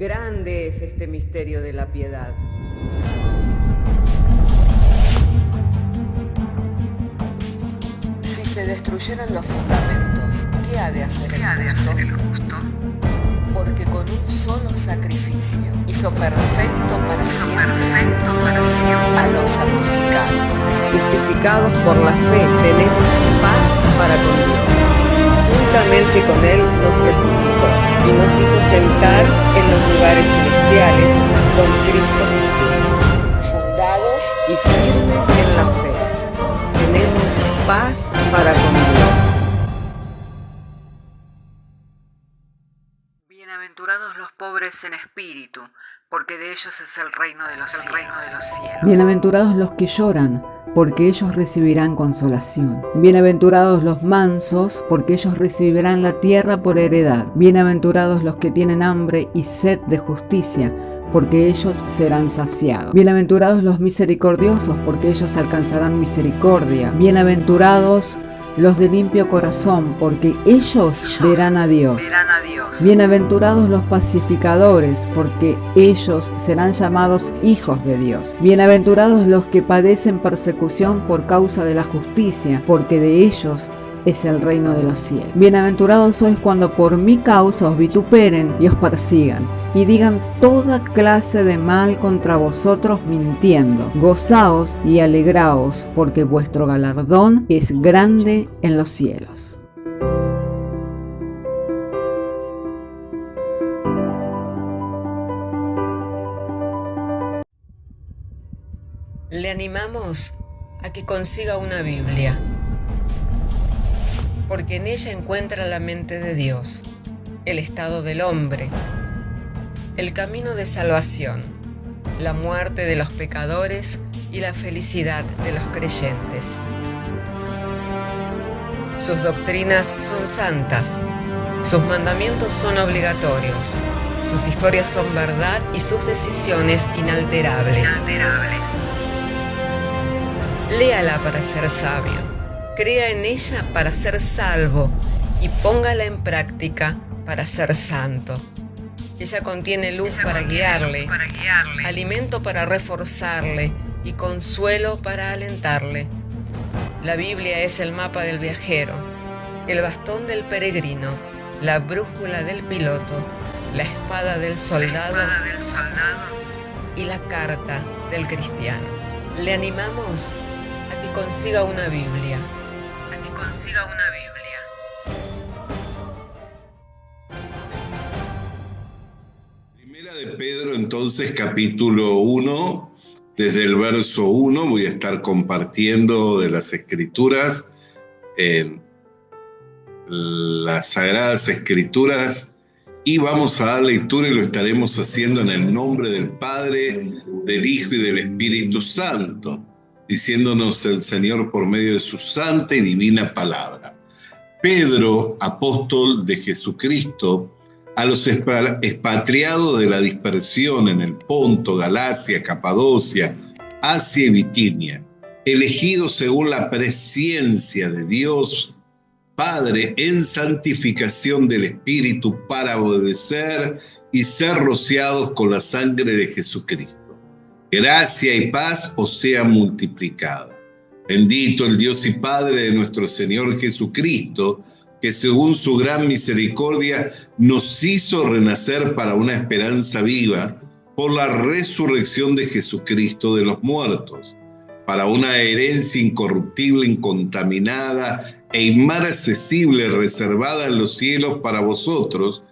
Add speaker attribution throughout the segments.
Speaker 1: Grande es este misterio de la piedad.
Speaker 2: Si se destruyeran los fundamentos, ¿qué ha de hacer el justo? Porque con un solo sacrificio hizo perfecto para siempre a los santificados.
Speaker 1: Justificados por la fe, tenemos paz para con Dios. Juntamente con Él nos resucitó y nos hizo sentar en los lugares celestiales con Cristo Jesús.
Speaker 2: Fundados
Speaker 1: y firmes en la fe, tenemos paz para con Dios.
Speaker 2: Bienaventurados los pobres en espíritu, porque de ellos es el reino de los cielos.
Speaker 3: Bienaventurados los que lloran, porque ellos recibirán consolación. Bienaventurados los mansos, porque ellos recibirán la tierra por heredad. Bienaventurados los que tienen hambre y sed de justicia, porque ellos serán saciados. Bienaventurados los misericordiosos, porque ellos alcanzarán misericordia. Bienaventurados los de limpio corazón, porque ellos verán a Dios. Bienaventurados los pacificadores, porque ellos serán llamados hijos de Dios. Bienaventurados los que padecen persecución por causa de la justicia, porque de ellos es el reino de los cielos. Bienaventurados sois cuando por mi causa os vituperen y os persigan, y digan toda clase de mal contra vosotros mintiendo. Gozaos y alegraos, porque vuestro galardón es grande en los cielos.
Speaker 2: Le animamos a que consiga una Biblia, porque en ella encuentra la mente de Dios, el estado del hombre, el camino de salvación, la muerte de los pecadores y la felicidad de los creyentes. Sus doctrinas son santas, sus mandamientos son obligatorios, sus historias son verdad y sus decisiones inalterables. Léala para ser sabio. Crea en ella para ser salvo y póngala en práctica para ser santo. Ella contiene luz para guiarle, alimento para reforzarle y consuelo para alentarle. La Biblia es el mapa del viajero, el bastón del peregrino, la brújula del piloto, la espada del soldado y la carta del cristiano. Le animamos a que consiga una Biblia.
Speaker 4: Primera de Pedro, entonces, capítulo 1, desde el verso 1, voy a estar compartiendo de las Escrituras, en las Sagradas Escrituras, y vamos a dar lectura y lo estaremos haciendo en el nombre del Padre, del Hijo y del Espíritu Santo, diciéndonos el Señor por medio de su santa y divina palabra. Pedro, apóstol de Jesucristo, a los expatriados de la dispersión en el Ponto, Galacia, Capadocia, Asia y Bitinia, elegidos según la presciencia de Dios Padre en santificación del Espíritu para obedecer y ser rociados con la sangre de Jesucristo. Gracia y paz os sea multiplicada. Bendito el Dios y Padre de nuestro Señor Jesucristo, que según su gran misericordia nos hizo renacer para una esperanza viva por la resurrección de Jesucristo de los muertos, para una herencia incorruptible, incontaminada e inmarcesible reservada en los cielos para vosotros,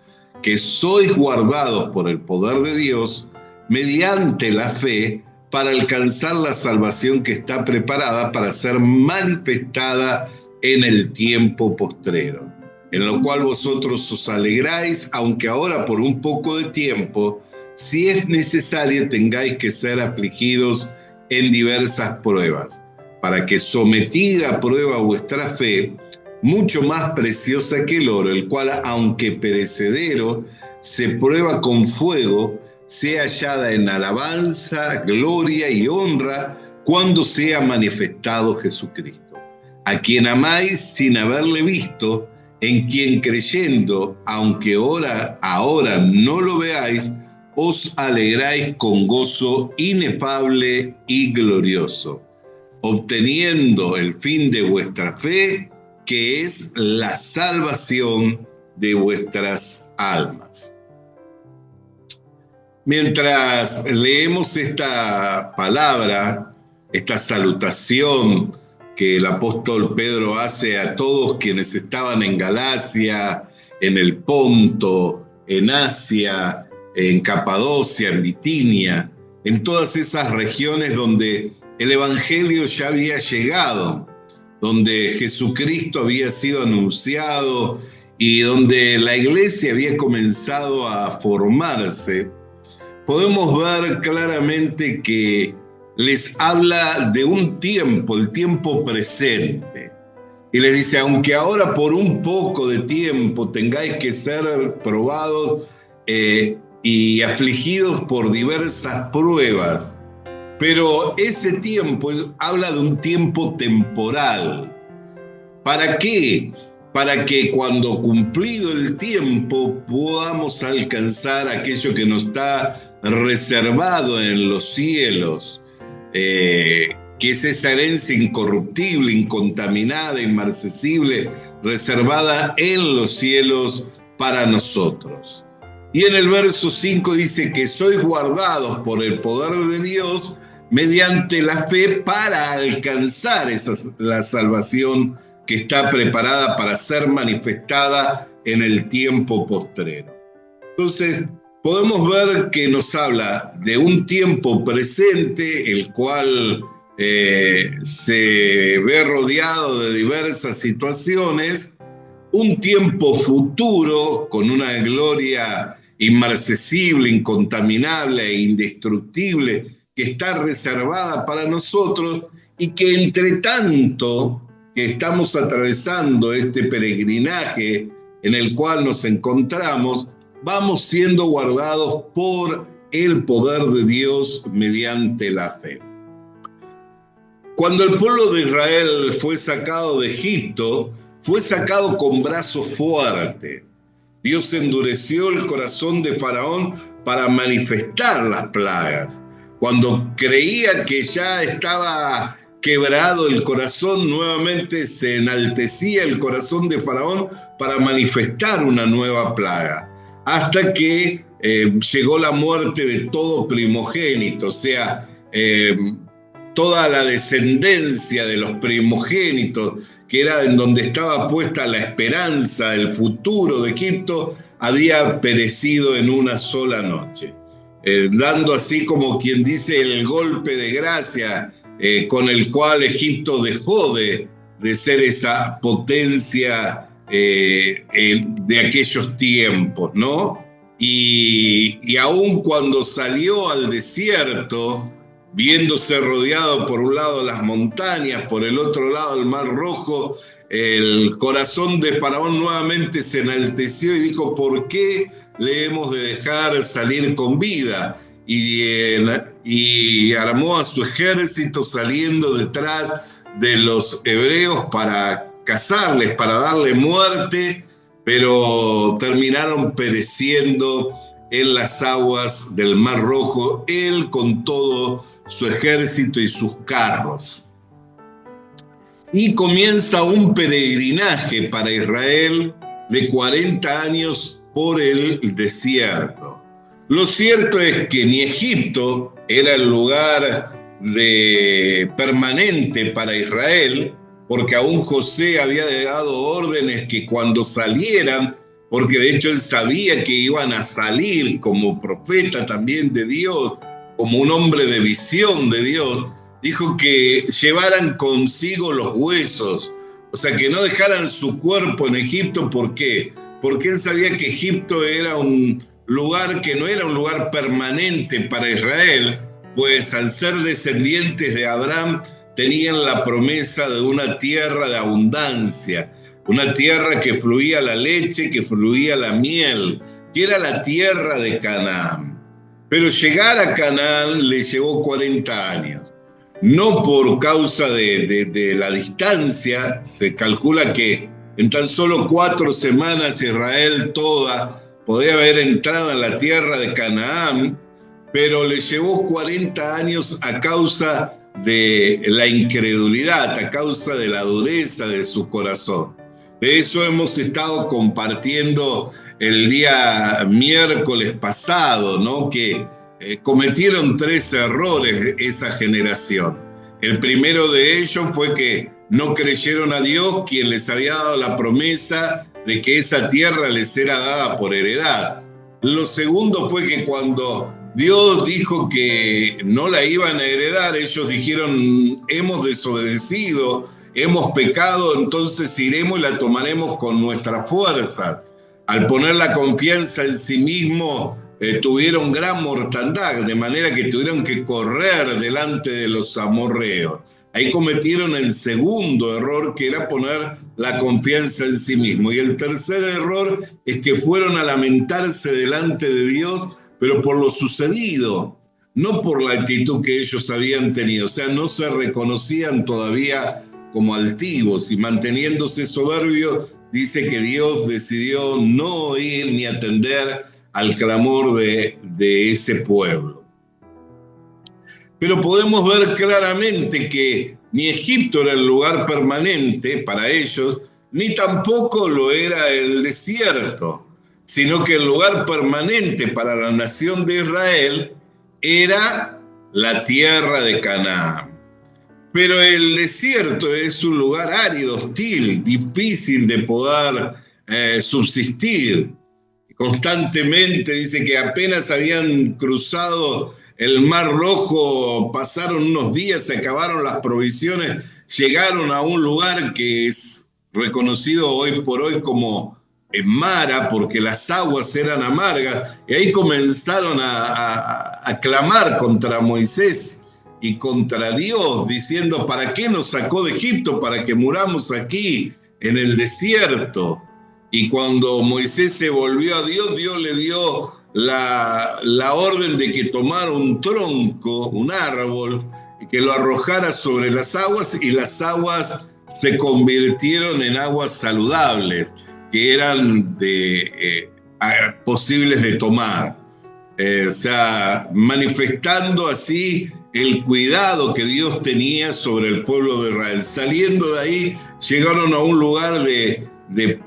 Speaker 4: que sois guardados por el poder de Dios mediante la fe, para alcanzar la salvación que está preparada para ser manifestada en el tiempo postrero, en lo cual vosotros os alegráis, aunque ahora por un poco de tiempo, si es necesario, tengáis que ser afligidos en diversas pruebas, para que sometida a prueba vuestra fe, mucho más preciosa que el oro, el cual, aunque perecedero, se prueba con fuego, sea hallada en alabanza, gloria y honra cuando sea manifestado Jesucristo, a quien amáis sin haberle visto, en quien creyendo, aunque ahora no lo veáis, os alegráis con gozo inefable y glorioso, obteniendo el fin de vuestra fe, que es la salvación de vuestras almas. Mientras leemos esta palabra, esta salutación que el apóstol Pedro hace a todos quienes estaban en Galacia, en el Ponto, en Asia, en Capadocia, en Bitinia, en todas esas regiones donde el evangelio ya había llegado, donde Jesucristo había sido anunciado y donde la iglesia había comenzado a formarse, podemos ver claramente que les habla de un tiempo, el tiempo presente. Y les dice, aunque ahora por un poco de tiempo tengáis que ser probados y afligidos por diversas pruebas, pero ese tiempo habla de un tiempo temporal. ¿Para qué? Para que cuando cumplido el tiempo podamos alcanzar aquello que nos está reservado en los cielos, que es esa herencia incorruptible, incontaminada, inmarcesible, reservada en los cielos para nosotros. Y en el verso 5 dice que sois guardados por el poder de Dios mediante la fe para alcanzar la salvación que está preparada para ser manifestada en el tiempo postrero. Entonces, podemos ver que nos habla de un tiempo presente, el cual se ve rodeado de diversas situaciones, un tiempo futuro con una gloria inmarcesible, incontaminable e indestructible que está reservada para nosotros y que entre tanto que estamos atravesando este peregrinaje en el cual nos encontramos, vamos siendo guardados por el poder de Dios mediante la fe. Cuando el pueblo de Israel fue sacado de Egipto, fue sacado con brazo fuerte. Dios endureció el corazón de Faraón para manifestar las plagas. Cuando creía que ya estaba quebrado el corazón, nuevamente se enaltecía el corazón de Faraón para manifestar una nueva plaga, hasta que llegó la muerte de todo primogénito, o sea, toda la descendencia de los primogénitos, que era en donde estaba puesta la esperanza, el futuro de Egipto, había perecido en una sola noche, dando así como quien dice el golpe de gracia con el cual Egipto dejó de ser esa potencia de aquellos tiempos, ¿no? Y aun cuando salió al desierto, viéndose rodeado por un lado las montañas, por el otro lado el Mar Rojo, el corazón de Faraón nuevamente se enalteció y dijo, ¿por qué le hemos de dejar salir con vida? Y armó a su ejército saliendo detrás de los hebreos para cazarles, para darle muerte, pero terminaron pereciendo en las aguas del Mar Rojo, él con todo su ejército y sus carros. Y comienza un peregrinaje para Israel de 40 años por el desierto. Lo cierto es que ni Egipto era el lugar permanente para Israel, porque aún José había dado órdenes que cuando salieran, porque de hecho él sabía que iban a salir como profeta también de Dios, como un hombre de visión de Dios, dijo que llevaran consigo los huesos, o sea, que no dejaran su cuerpo en Egipto. ¿Por qué? Porque él sabía que Egipto era un lugar que no era un lugar permanente para Israel, pues al ser descendientes de Abraham tenían la promesa de una tierra de abundancia, una tierra que fluía la leche, que fluía la miel, que era la tierra de Canaán. Pero llegar a Canaán le llevó 40 años. No por causa de la distancia, se calcula que en tan solo 4 semanas Israel toda podía haber entrado en la tierra de Canaán, pero le llevó 40 años a causa de la incredulidad, a causa de la dureza de su corazón. De eso hemos estado compartiendo el día miércoles pasado, ¿no? Que cometieron 3 errores esa generación. El primero de ellos fue que no creyeron a Dios, quien les había dado la promesa de que esa tierra les era dada por heredad. Lo segundo fue que cuando Dios dijo que no la iban a heredar, ellos dijeron: hemos desobedecido, hemos pecado, entonces iremos y la tomaremos con nuestra fuerza. Al poner la confianza en sí mismo, tuvieron gran mortandad, de manera que tuvieron que correr delante de los amorreos. Ahí cometieron el segundo error, que era poner la confianza en sí mismo. Y el tercer error es que fueron a lamentarse delante de Dios, pero por lo sucedido, no por la actitud que ellos habían tenido. O sea, no se reconocían todavía como altivos, y manteniéndose soberbios, dice que Dios decidió no oír ni atender al clamor de ese pueblo. Pero podemos ver claramente que ni Egipto era el lugar permanente para ellos, ni tampoco lo era el desierto, sino que el lugar permanente para la nación de Israel era la tierra de Canaán. Pero el desierto es un lugar árido, hostil, difícil de poder subsistir. Constantemente dice que apenas habían cruzado el Mar Rojo, pasaron unos días, se acabaron las provisiones, llegaron a un lugar que es reconocido hoy por hoy como Mara, porque las aguas eran amargas, y ahí comenzaron a clamar contra Moisés y contra Dios, diciendo: ¿para qué nos sacó de Egipto? Para que muramos aquí en el desierto. Y cuando Moisés se volvió a Dios, Dios le dio la orden de que tomara un tronco, un árbol, y que lo arrojara sobre las aguas, y las aguas se convirtieron en aguas saludables, que eran posibles de tomar. O sea, manifestando así el cuidado que Dios tenía sobre el pueblo de Israel. Saliendo de ahí, llegaron a un lugar de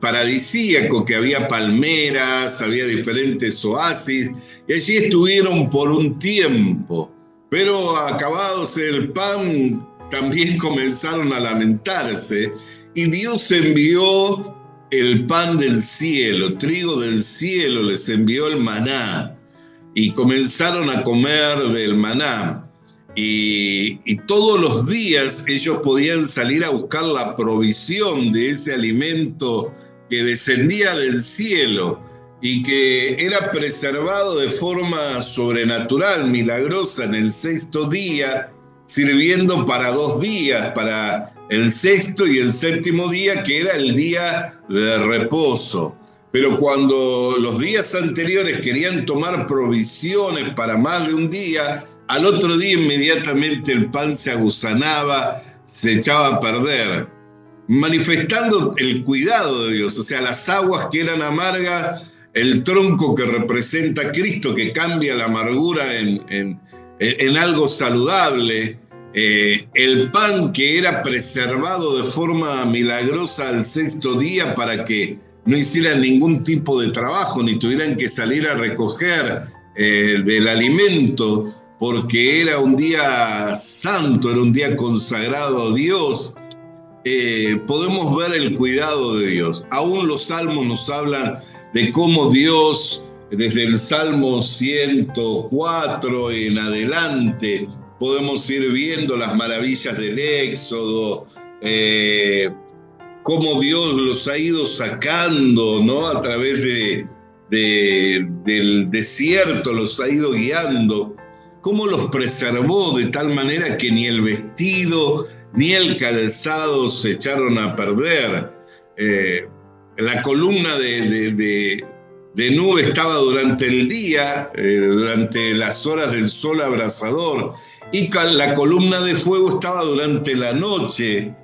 Speaker 4: paradisíaco, que había palmeras, había diferentes oasis, y allí estuvieron por un tiempo. Pero acabados el pan, también comenzaron a lamentarse, y Dios envió el pan del cielo, trigo del cielo, les envió el maná, y comenzaron a comer del maná. Y todos los días ellos podían salir a buscar la provisión de ese alimento que descendía del cielo y que era preservado de forma sobrenatural, milagrosa, en el 6º día, sirviendo para 2 días, para el 6º y el 7º día, que era el día de reposo. Pero cuando los días anteriores querían tomar provisiones para más de un día, al otro día inmediatamente el pan se agusanaba, se echaba a perder, manifestando el cuidado de Dios. O sea, las aguas que eran amargas, el tronco que representa a Cristo, que cambia la amargura en algo saludable, el pan que era preservado de forma milagrosa al 6º día para que no hicieran ningún tipo de trabajo, ni tuvieran que salir a recoger del alimento, porque era un día santo, era un día consagrado a Dios. Podemos ver el cuidado de Dios. Aún los salmos nos hablan de cómo Dios, desde el Salmo 104 en adelante, podemos ir viendo las maravillas del Éxodo, cómo Dios los ha ido sacando, ¿no? A través del desierto, los ha ido guiando, cómo los preservó de tal manera que ni el vestido ni el calzado se echaron a perder. La columna de nube estaba durante el día, durante las horas del sol abrasador, y la columna de fuego estaba durante la noche,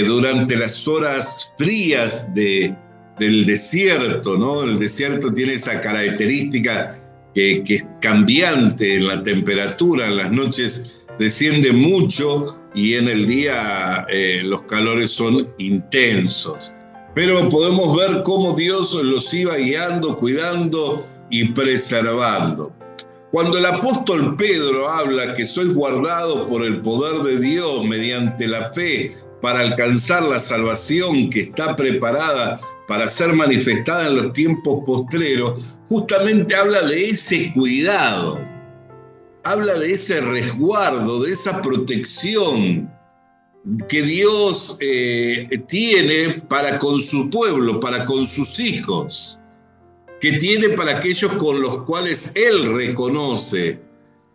Speaker 4: durante las horas frías de del desierto, ¿no? El desierto tiene esa característica que es cambiante en la temperatura, en las noches desciende mucho y en el día los calores son intensos. Pero podemos ver cómo Dios los iba guiando, cuidando y preservando. Cuando el apóstol Pedro habla que sois guardados por el poder de Dios mediante la fe para alcanzar la salvación que está preparada para ser manifestada en los tiempos postreros, justamente habla de ese cuidado, habla de ese resguardo, de esa protección que Dios tiene para con su pueblo, para con sus hijos, que tiene para aquellos con los cuales Él reconoce,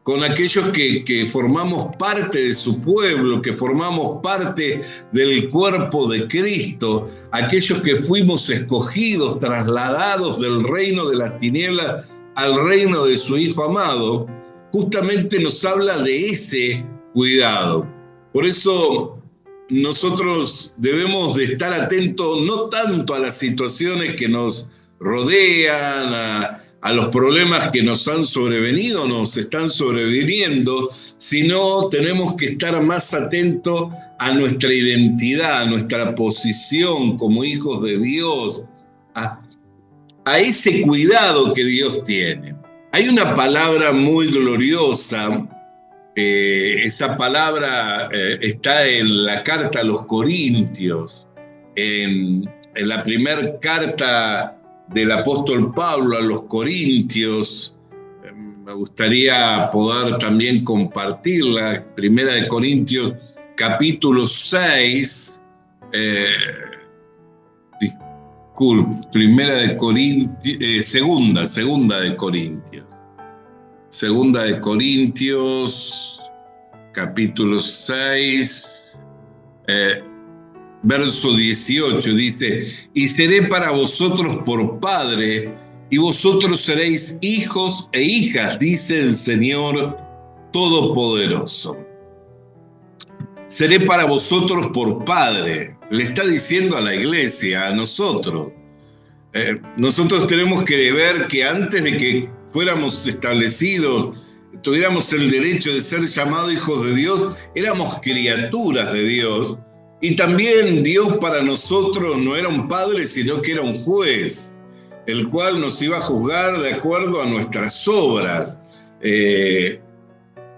Speaker 4: con aquellos que formamos parte de su pueblo, que formamos parte del cuerpo de Cristo, aquellos que fuimos escogidos, trasladados del reino de las tinieblas al reino de su Hijo amado, justamente nos habla de ese cuidado. Por eso nosotros debemos de estar atentos no tanto a las situaciones que nos rodean, a los problemas que nos han sobrevenido, nos están sobreviniendo, sino tenemos que estar más atentos a nuestra identidad, a nuestra posición como hijos de Dios, a ese cuidado que Dios tiene. Hay una palabra muy gloriosa, esa palabra está en la carta a los Corintios, en la primera carta del apóstol Pablo a los Corintios. Me gustaría poder también compartirla. Primera de Corintios, capítulo 6. Primera de Corintios, segunda de Corintios. Segunda de Corintios, capítulo 6. Verso 18 dice: y seré para vosotros por padre, y vosotros seréis hijos e hijas, dice el Señor Todopoderoso. Seré para vosotros por padre, le está diciendo a la iglesia, a nosotros. Nosotros tenemos que ver que antes de que fuéramos establecidos, tuviéramos el derecho de ser llamados hijos de Dios, éramos criaturas de Dios. Y también Dios para nosotros no era un padre, sino que era un juez, el cual nos iba a juzgar de acuerdo a nuestras obras.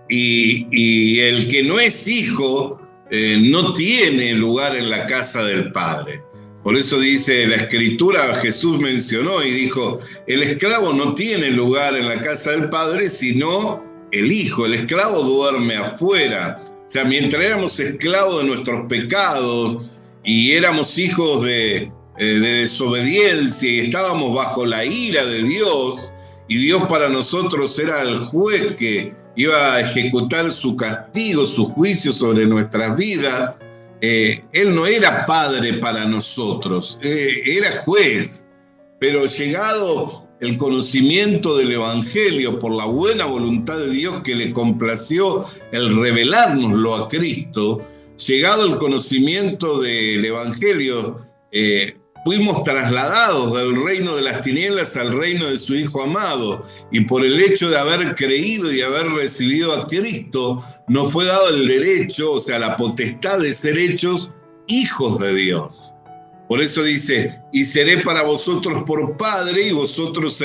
Speaker 4: Y el que no es hijo no tiene lugar en la casa del Padre. Por eso dice la Escritura, Jesús mencionó y dijo: el esclavo no tiene lugar en la casa del Padre, sino el hijo. El esclavo duerme afuera. O sea, mientras éramos esclavos de nuestros pecados y éramos hijos de desobediencia y estábamos bajo la ira de Dios, y Dios para nosotros era el juez que iba a ejecutar su castigo, su juicio sobre nuestras vidas, Él no era padre para nosotros, era juez. Pero llegado el conocimiento del Evangelio por la buena voluntad de Dios que le complació el revelárnoslo a Cristo, llegado el conocimiento del Evangelio, fuimos trasladados del reino de las tinieblas al reino de su Hijo amado, y por el hecho de haber creído y haber recibido a Cristo, nos fue dado el derecho, o sea, la potestad de ser hechos hijos de Dios. Por eso dice: y seré para vosotros por padre, y vosotros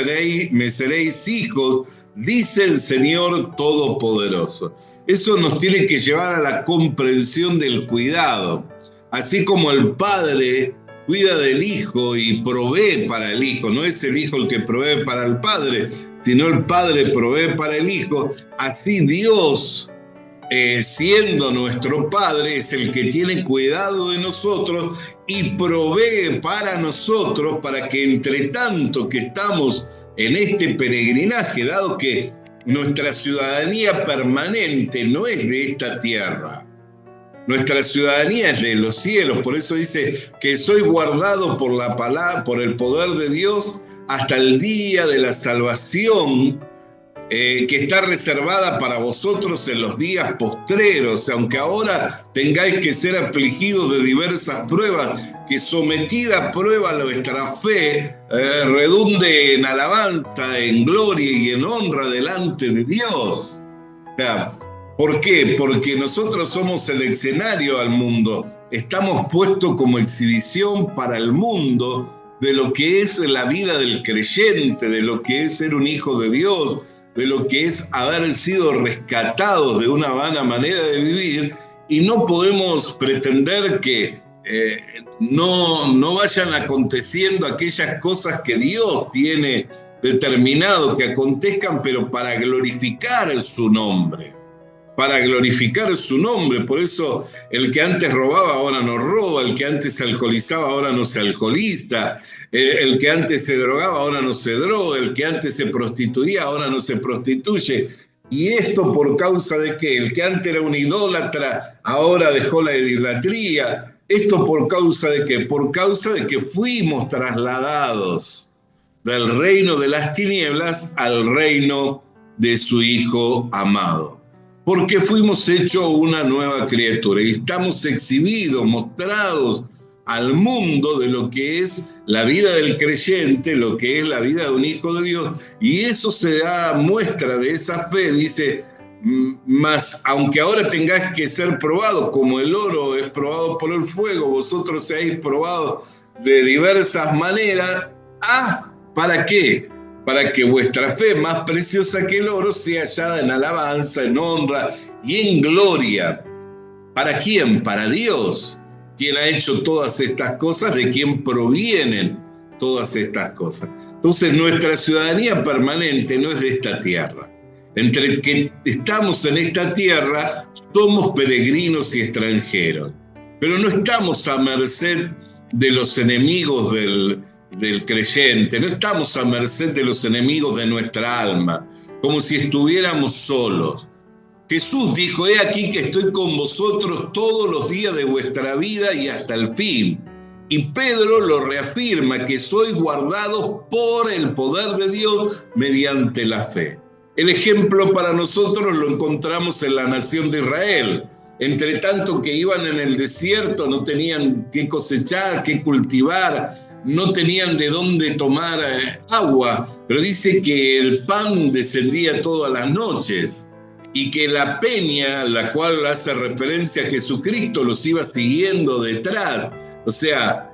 Speaker 4: me seréis hijos, dice el Señor Todopoderoso. Eso nos tiene que llevar a la comprensión del cuidado. Así como el padre cuida del hijo y provee para el hijo, no es el hijo el que provee para el padre, sino el padre provee para el hijo. Así Dios, siendo nuestro Padre, es el que tiene cuidado de nosotros y provee para nosotros, para que entre tanto que estamos en este peregrinaje, dado que nuestra ciudadanía permanente no es de esta tierra, nuestra ciudadanía es de los cielos. Por eso dice que soy guardado por la palabra, por el poder de Dios, hasta el día de la salvación que está reservada para vosotros en los días postreros, aunque ahora tengáis que ser afligidos de diversas pruebas, que sometida a prueba vuestra fe redunde en alabanza, en gloria y en honra delante de Dios. O sea, ¿por qué? Porque nosotros somos el escenario al mundo, estamos puestos como exhibición para el mundo de lo que es la vida del creyente, de lo que es ser un hijo de Dios, de lo que es haber sido rescatados de una vana manera de vivir, y no podemos pretender que no vayan aconteciendo aquellas cosas que Dios tiene determinado que acontezcan, pero para glorificar su nombre. Para glorificar su nombre. Por eso el que antes robaba ahora no roba, el que antes se alcoholizaba ahora no se alcoholiza, el que antes se drogaba ahora no se droga, el que antes se prostituía ahora no se prostituye. Y esto por causa de que el que antes era un idólatra ahora dejó la idolatría. Esto por causa de que, por causa de que fuimos trasladados del reino de las tinieblas al reino de su Hijo amado. Porque fuimos hechos una nueva criatura y estamos exhibidos, mostrados al mundo de lo que es la vida del creyente, lo que es la vida de un hijo de Dios, y eso se da muestra de esa fe. Dice, mas aunque ahora tengáis que ser probados, como el oro es probado por el fuego, vosotros seáis probados de diversas maneras. ¿Para qué? Para que vuestra fe, más preciosa que el oro, sea hallada en alabanza, en honra y en gloria. ¿Para quién? Para Dios, quien ha hecho todas estas cosas, de quien provienen todas estas cosas. Entonces, nuestra ciudadanía permanente no es de esta tierra. Entre que estamos en esta tierra, somos peregrinos y extranjeros. Pero no estamos a merced de los enemigos del creyente, no estamos a merced de los enemigos de nuestra alma, como si estuviéramos solos. Jesús dijo, he aquí que estoy con vosotros todos los días de vuestra vida y hasta el fin. Y Pedro lo reafirma, que sois guardados por el poder de Dios mediante la fe. El ejemplo para nosotros lo encontramos en la nación de Israel. Entre tanto que iban en el desierto, no tenían qué cosechar, qué cultivar, no tenían de dónde tomar agua, pero dice que el pan descendía todas las noches y que la peña, la cual hace referencia a Jesucristo, los iba siguiendo detrás. O sea,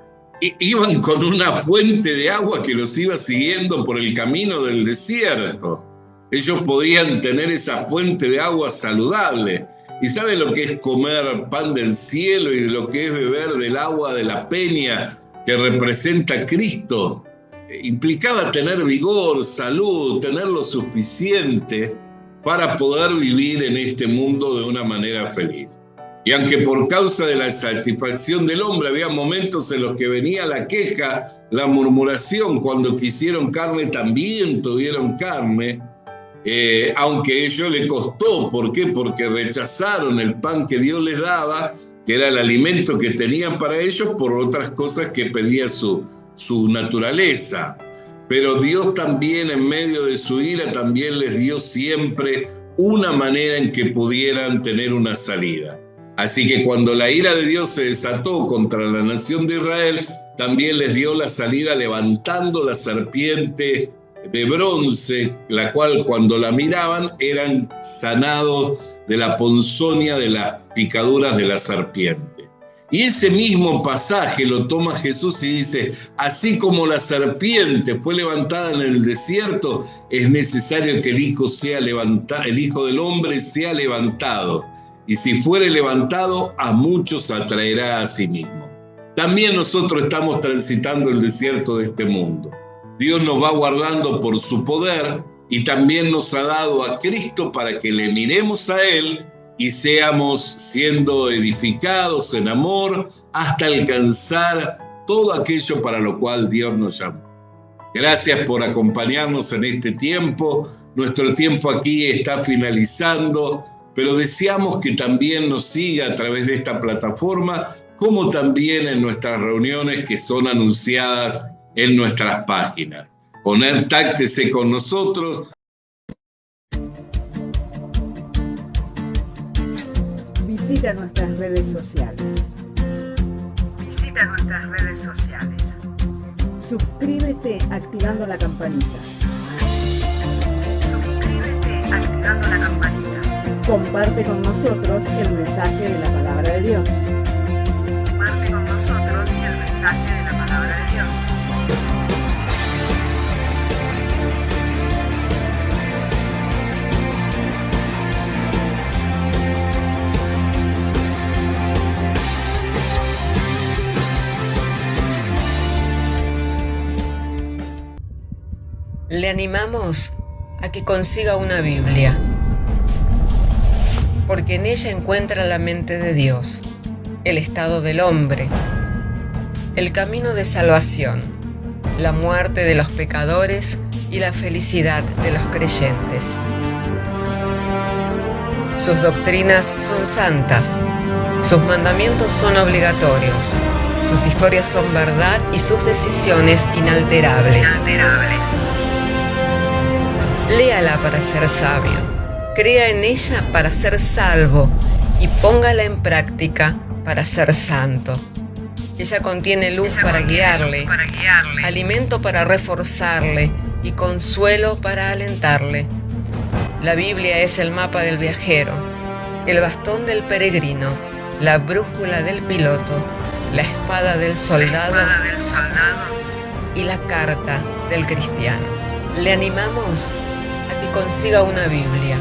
Speaker 4: iban con una fuente de agua que los iba siguiendo por el camino del desierto. Ellos podían tener esa fuente de agua saludable. ¿Y sabe lo que es comer pan del cielo y lo que es beber del agua de la peña que representa a Cristo? Implicaba tener vigor, salud, tener lo suficiente para poder vivir en este mundo de una manera feliz. Y aunque por causa de la satisfacción del hombre había momentos en los que venía la queja, la murmuración, cuando quisieron carne también tuvieron carne, aunque a ellos les costó. ¿Por qué? Porque rechazaron el pan que Dios les daba, que era el alimento que tenían para ellos, por otras cosas que pedía su naturaleza. Pero Dios también, en medio de su ira, también les dio siempre una manera en que pudieran tener una salida. Así que cuando la ira de Dios se desató contra la nación de Israel, también les dio la salida levantando la serpiente de bronce, la cual cuando la miraban eran sanados de la ponzoña de las picaduras de la serpiente. Y ese mismo pasaje lo toma Jesús y dice, así como la serpiente fue levantada en el desierto, es necesario que el Hijo del Hombre sea levantado. Y si fuere levantado, a muchos atraerá a sí mismo. También nosotros estamos transitando el desierto de este mundo. Dios nos va guardando por su poder y también nos ha dado a Cristo para que le miremos a Él y seamos siendo edificados en amor hasta alcanzar todo aquello para lo cual Dios nos llamó. Gracias por acompañarnos en este tiempo. Nuestro tiempo aquí está finalizando, pero deseamos que también nos siga a través de esta plataforma, como también en nuestras reuniones que son anunciadas en nuestras páginas. Contáctese con nosotros
Speaker 3: Visita nuestras redes sociales.
Speaker 2: Visita nuestras redes sociales.
Speaker 3: Suscríbete activando la campanita.
Speaker 2: Suscríbete activando la campanita.
Speaker 3: Comparte con nosotros el mensaje de la palabra de Dios.
Speaker 2: Comparte con nosotros el mensaje de la palabra de Dios. Le animamos a que consiga una Biblia, porque en ella encuentra la mente de Dios, el estado del hombre, el camino de salvación, la muerte de los pecadores y la felicidad de los creyentes. Sus doctrinas son santas, sus mandamientos son obligatorios, sus historias son verdad y sus decisiones inalterables. Léala para ser sabio, crea en ella para ser salvo y póngala en práctica para ser santo. Ella contiene luz para guiarle, alimento para reforzarle y consuelo para alentarle. La Biblia es el mapa del viajero, el bastón del peregrino, la brújula del piloto, la espada del soldado y la carta del cristiano. Le animamos a que consiga una Biblia,